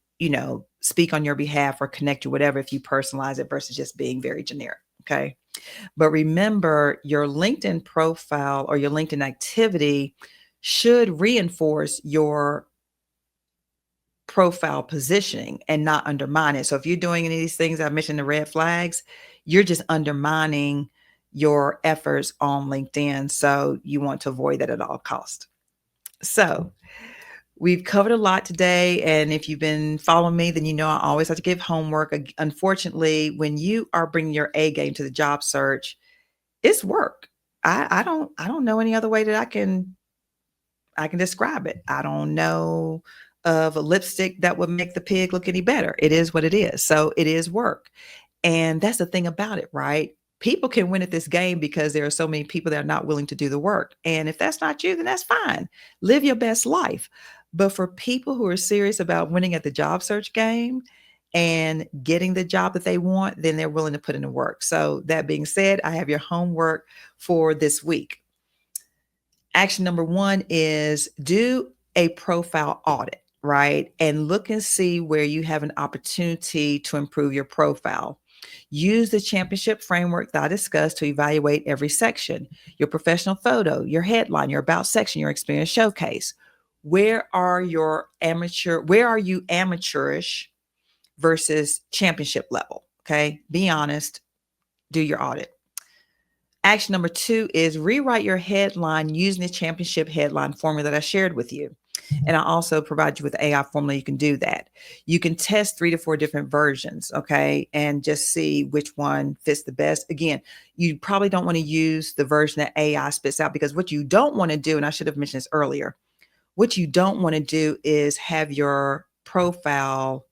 speak on your behalf or connect you, whatever, if you personalize it versus just being very generic. Okay. But remember, your LinkedIn profile or your LinkedIn activity should reinforce your profile positioning and not undermine it. So if you're doing any of these things I've mentioned, the red flags, you're just undermining your efforts on LinkedIn. So you want to avoid that at all costs. So we've covered a lot today. And if you've been following me, then I always have to give homework. Unfortunately, when you are bringing your A game to the job search, it's work. I don't know any other way that I can describe it. I don't know of a lipstick that would make the pig look any better. It is what it is. So it is work. And that's the thing about it, right? People can win at this game because there are so many people that are not willing to do the work. And if that's not you, then that's fine. Live your best life. But for people who are serious about winning at the job search game and getting the job that they want, then they're willing to put in the work. So, that being said, I have your homework for this week. Action number one is do a profile audit, right? And look and see where you have an opportunity to improve your profile. Use the championship framework that I discussed to evaluate every section: your professional photo, your headline, your about section, your experience showcase. Where are you amateurish versus championship level? Okay. Be honest, do your audit. Action number two is rewrite your headline using the championship headline formula that I shared with you. And I also provide you with the AI formula. You can do that. You can test 3 to 4 different versions, okay, and just see which one fits the best. Again, you probably don't want to use the version that AI spits out, because what you don't want to do, and I should have mentioned this earlier, what you don't want to do is have your profile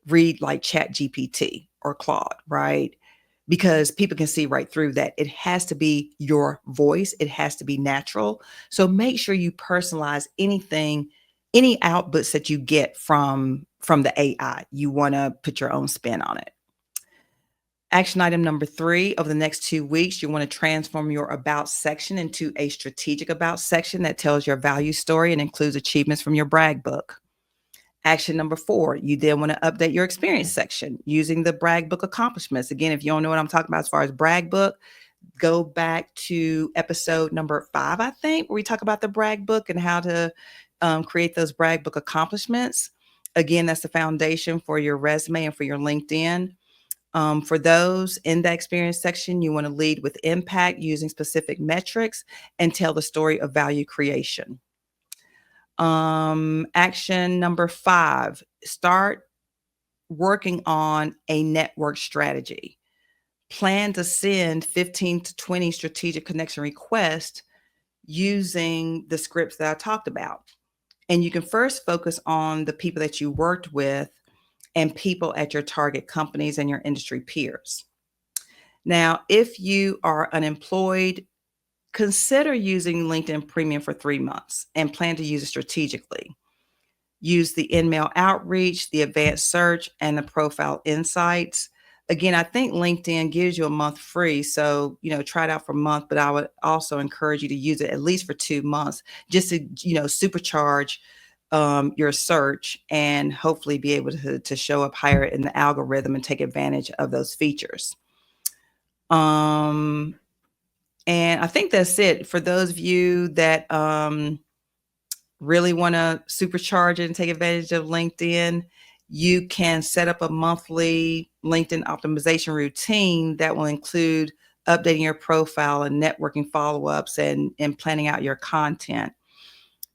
read like Chat GPT or Claude, right? Because people can see right through that. It has to be your voice. It has to be natural. So make sure you personalize anything, any outputs that you get from the AI. You want to put your own spin on it. Action item number 3, over the next 2 weeks, you want to transform your about section into a strategic about section that tells your value story and includes achievements from your brag book. Action number 4, you then want to update your experience section using the brag book accomplishments. Again, if you don't know what I'm talking about as far as brag book, go back to episode number 5, I think, where we talk about the brag book and how to create those brag book accomplishments. Again, that's the foundation for your resume and for your LinkedIn. For those in the experience section, you want to lead with impact using specific metrics and tell the story of value creation. Action number 5, start working on a network strategy. Plan to send 15 to 20 strategic connection requests using the scripts that I talked about. And you can first focus on the people that you worked with and people at your target companies and your industry peers. Now, if you are unemployed, consider using LinkedIn Premium for 3 months and plan to use it strategically. Use the in-mail outreach, the advanced search, and the profile insights. Again, I think LinkedIn gives you a month free. So, try it out for a month, but I would also encourage you to use it at least for 2 months just to, supercharge your search and hopefully be able to show up higher in the algorithm and take advantage of those features. And I think that's it. For those of you that really want to supercharge it and take advantage of LinkedIn, you can set up a monthly LinkedIn optimization routine that will include updating your profile and networking follow-ups and planning out your content.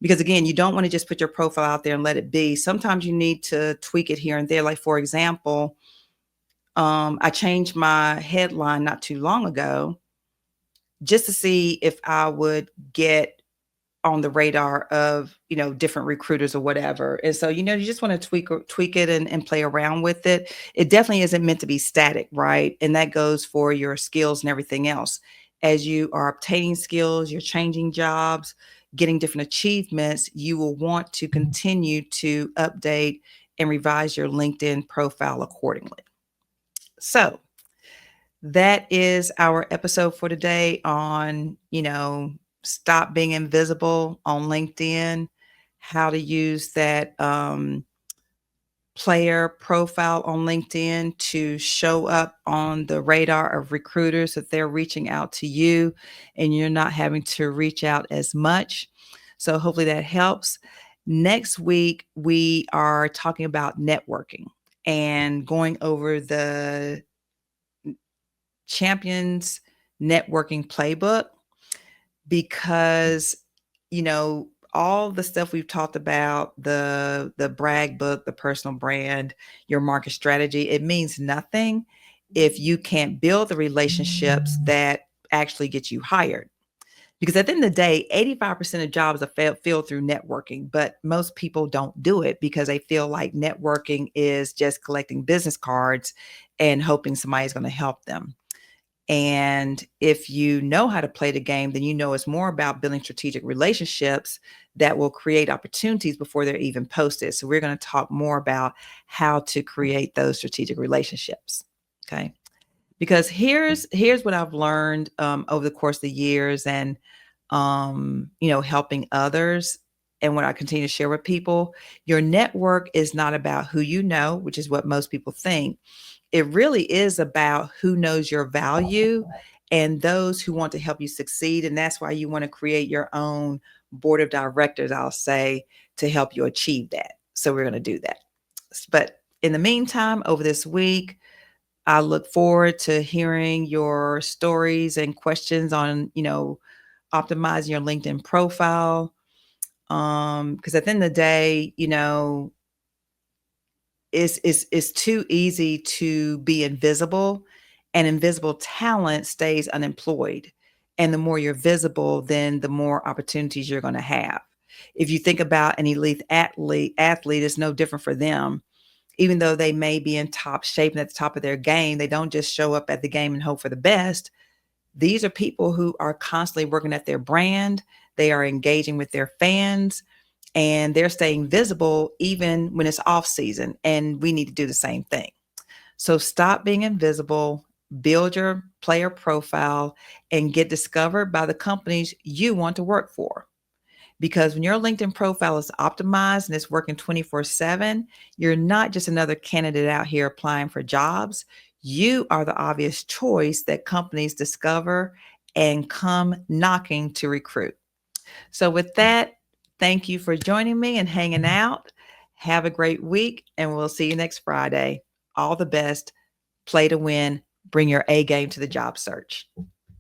Because again, you don't want to just put your profile out there and let it be. Sometimes you need to tweak it here and there. Like, for example, I changed my headline not too long ago just to see if I would get on the radar of, different recruiters or whatever. And so, you just want to tweak it and play around with it. It definitely isn't meant to be static, right? And that goes for your skills and everything else. As you are obtaining skills, you're changing jobs, getting different achievements, you will want to continue to update and revise your LinkedIn profile accordingly. So that is our episode for today on, stop being invisible on LinkedIn, how to use that player profile on LinkedIn to show up on the radar of recruiters, that they're reaching out to you and you're not having to reach out as much. So hopefully that helps. Next week, we are talking about networking and going over the Champions Networking Playbook, because all the stuff we've talked about, the brag book, the personal brand, your market strategy, it means nothing if you can't build the relationships that actually get you hired. Because at the end of the day, 85% of jobs are filled through networking, but most people don't do it because they feel like networking is just collecting business cards and hoping somebody's going to help them. And if you know how to play the game, then you know it's more about building strategic relationships that will create opportunities before they're even posted. So we're going to talk more about how to create those strategic relationships. Okay. Because here's what I've learned over the course of the years, and helping others, and what I continue to share with people. Your network is not about who you know, which is what most people think. It really is about who knows your value and those who want to help you succeed. And that's why you want to create your own board of directors, I'll say, to help you achieve that. So we're going to do that. But in the meantime, over this week, I look forward to hearing your stories and questions on, optimizing your LinkedIn profile. Because at the end of the day, it's too easy to be invisible, and invisible talent stays unemployed. And the more you're visible, then the more opportunities you're going to have. If you think about an elite athlete is no different for them. Even though they may be in top shape and at the top of their game, they don't just show up at the game and hope for the best. These are people who are constantly working at their brand. They are engaging with their fans, and they're staying visible even when it's off season. And we need to do the same thing. So stop being invisible, build your player profile, and get discovered by the companies you want to work for. Because when your LinkedIn profile is optimized and it's working 24/7, you're not just another candidate out here applying for jobs. You are the obvious choice that companies discover and come knocking to recruit. So, with that, thank you for joining me and hanging out. Have a great week, and we'll see you next Friday. All the best. Play to win. Bring your A game to the job search.